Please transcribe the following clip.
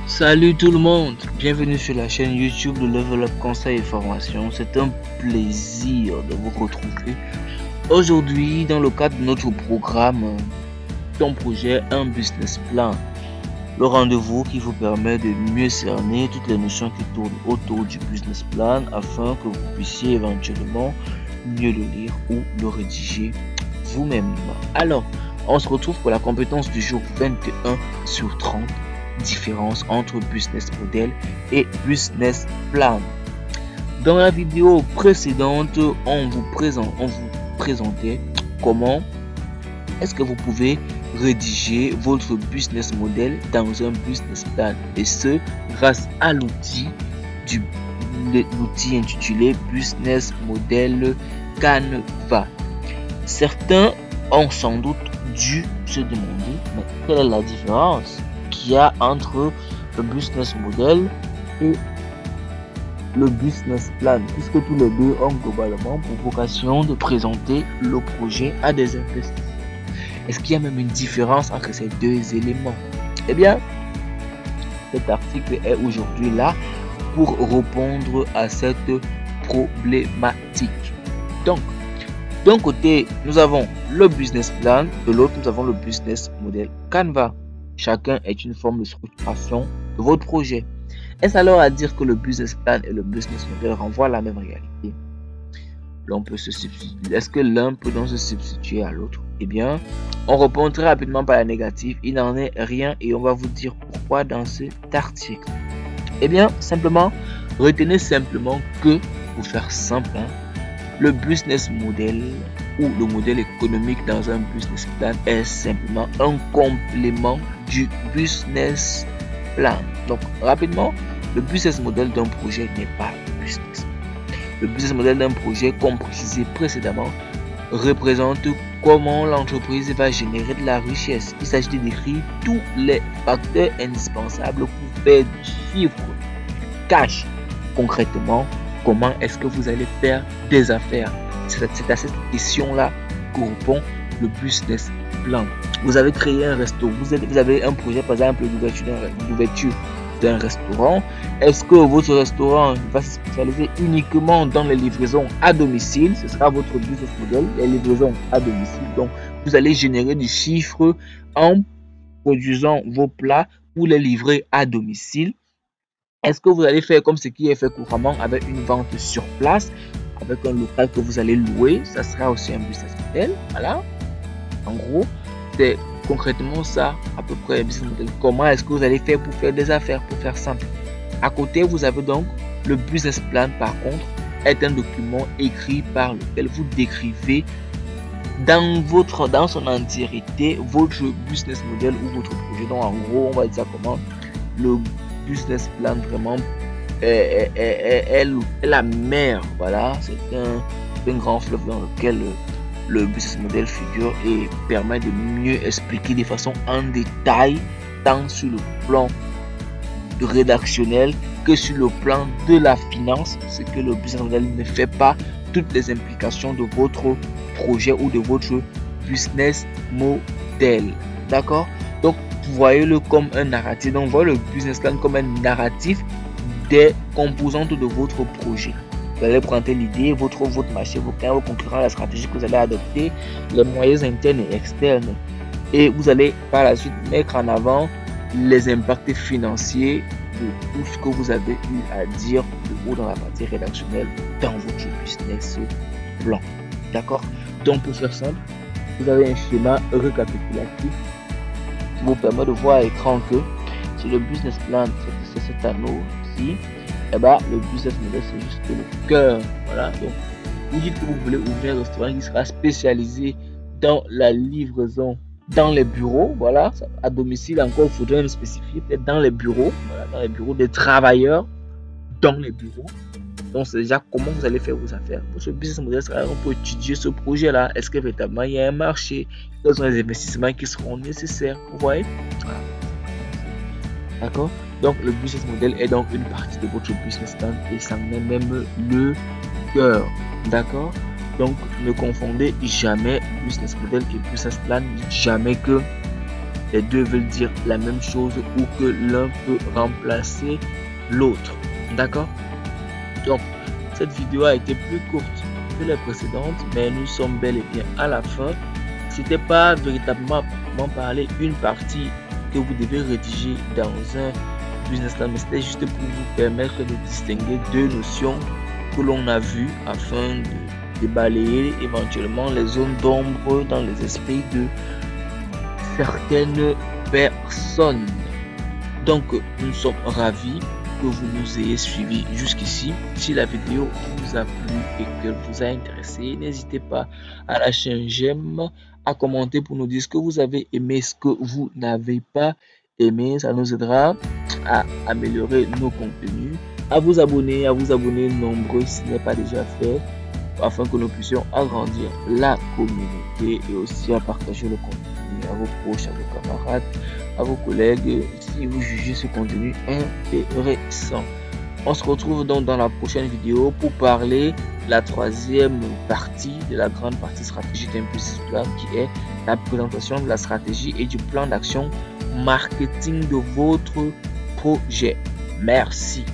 Salut tout le monde, bienvenue sur la chaîne YouTube de Level Up Conseil et Formation. C'est un plaisir de vous retrouver aujourd'hui dans le cadre de notre programme Ton projet, un business plan. Le rendez-vous qui vous permet de mieux cerner toutes les notions qui tournent autour du business plan afin que vous puissiez éventuellement mieux le lire ou le rédiger vous-même. Alors, on se retrouve pour la compétence du jour 21 sur 30. Différence entre business model et business plan. Dans la vidéo précédente, on vous présentait comment est-ce que vous pouvez rédiger votre business model dans un business plan, et ce grâce à l'outil intitulé Business Model Canva. Certains ont sans doute dû se demander mais quelle est la différence qu'il y a entre le business model et le business plan, puisque tous les deux ont globalement pour vocation de présenter le projet à des investisseurs. Est-ce qu'il y a même une différence entre ces deux éléments? Eh bien, cet article est aujourd'hui là pour répondre à cette problématique. Donc, d'un côté, nous avons le business plan, de l'autre, nous avons le business model Canva. Chacun est une forme de structuration de votre projet. Est-ce alors à dire que le business plan et le business model renvoient à la même réalité? L'on peut se substituer. Est-ce que l'un peut donc se substituer à l'autre? Eh bien, on répond très rapidement par la négative. Il n'en est rien et on va vous dire pourquoi dans cet article. Eh bien, simplement, retenez simplement que, pour faire simple, le business model ou le modèle économique dans un business plan est simplement un complément du business plan. Donc, rapidement, le business model d'un projet n'est pas le business. Le business model d'un projet, comme précisé précédemment, représente comment l'entreprise va générer de la richesse. Il s'agit de décrire tous les facteurs indispensables pour faire du chiffre, cash. Concrètement, comment est-ce que vous allez faire des affaires? C'est à cette question-là que répond le business plan. Vous avez créé un resto, vous avez un projet par exemple d'ouverture d'un restaurant. Est-ce que votre restaurant va se spécialiser uniquement dans les livraisons à domicile? Ce sera votre business model, les livraisons à domicile. Donc, vous allez générer du chiffre en produisant vos plats pour les livrer à domicile. Est-ce que vous allez faire comme ce qui est fait couramment avec une vente sur place, avec un local que vous allez louer? Ça sera aussi un business model. Voilà. En gros, c'est concrètement ça, à peu près, un business model. Comment est-ce que vous allez faire pour faire des affaires, pour faire simple? À côté, vous avez donc le business plan, par contre, est un document écrit par lequel vous décrivez dans son entièreté votre business model ou votre projet. Donc, en gros, on va dire comment le business plan vraiment est la mer. Voilà, c'est un grand fleuve dans lequel le business model figure et permet de mieux expliquer de façon en détail, tant sur le plan rédactionnel que sur le plan de la finance, ce que le business model ne fait pas, toutes les implications de votre projet ou de votre business model. D'accord? Donc, voyez-le comme un narratif. Donc, voyez le business plan comme un narratif des composantes de votre projet. Vous allez présenter l'idée, votre marché, vos clients, vos concurrents, la stratégie que vous allez adopter, les moyens internes et externes. Et vous allez par la suite mettre en avant les impacts financiers de tout ce que vous avez eu à dire de haut dans la partie rédactionnelle dans votre business plan. D'accord? Donc, pour faire simple, vous avez un schéma récapitulatif qui vous permet de voir à l'écran que sur le business plan, c'est cet anneau-ci. Et bah, le business model, c'est juste le cœur. Voilà. Donc, vous dites que vous voulez ouvrir un restaurant qui sera spécialisé dans la livraison dans les bureaux. Voilà. À domicile, encore, il faudrait même spécifier peut-être dans les bureaux. Voilà, dans les bureaux des travailleurs, dans les bureaux. Donc, c'est déjà comment vous allez faire vos affaires. Pour ce business model, on peut étudier ce projet-là. Est-ce que véritablement il y a un marché? Quels sont les investissements qui seront nécessaires? Vous voyez? Voilà. D'accord? Donc, le business model est donc une partie de votre business plan et ça en est même le cœur. D'accord? Donc, ne confondez jamais business model et business plan. Dites jamais que les deux veulent dire la même chose ou que l'un peut remplacer l'autre. D'accord? Donc, cette vidéo a été plus courte que les précédentes, mais nous sommes bel et bien à la fin. C'était pas véritablement parler une partie que vous devez rédiger dans un business plan, mais c'était juste pour vous permettre de distinguer deux notions que l'on a vues afin de balayer éventuellement les zones d'ombre dans les esprits de certaines personnes. Donc, nous sommes ravis que vous nous ayez suivis jusqu'ici. Si la vidéo vous a plu et qu'elle vous a intéressé, n'hésitez pas à lâcher un j'aime, à commenter pour nous dire ce que vous avez aimé, ce que vous n'avez pas aimé. Ça nous aidera à améliorer nos contenus, à vous abonner nombreux si ce n'est pas déjà fait, afin que nous puissions agrandir la communauté et aussi à partager le contenu à vos proches, à vos camarades, à vos collègues si vous jugez ce contenu intéressant. On se retrouve donc dans la prochaine vidéo pour parler de la troisième partie de la grande partie stratégique d'un business plan, qui est la présentation de la stratégie et du plan d'action marketing de votre projet. Merci.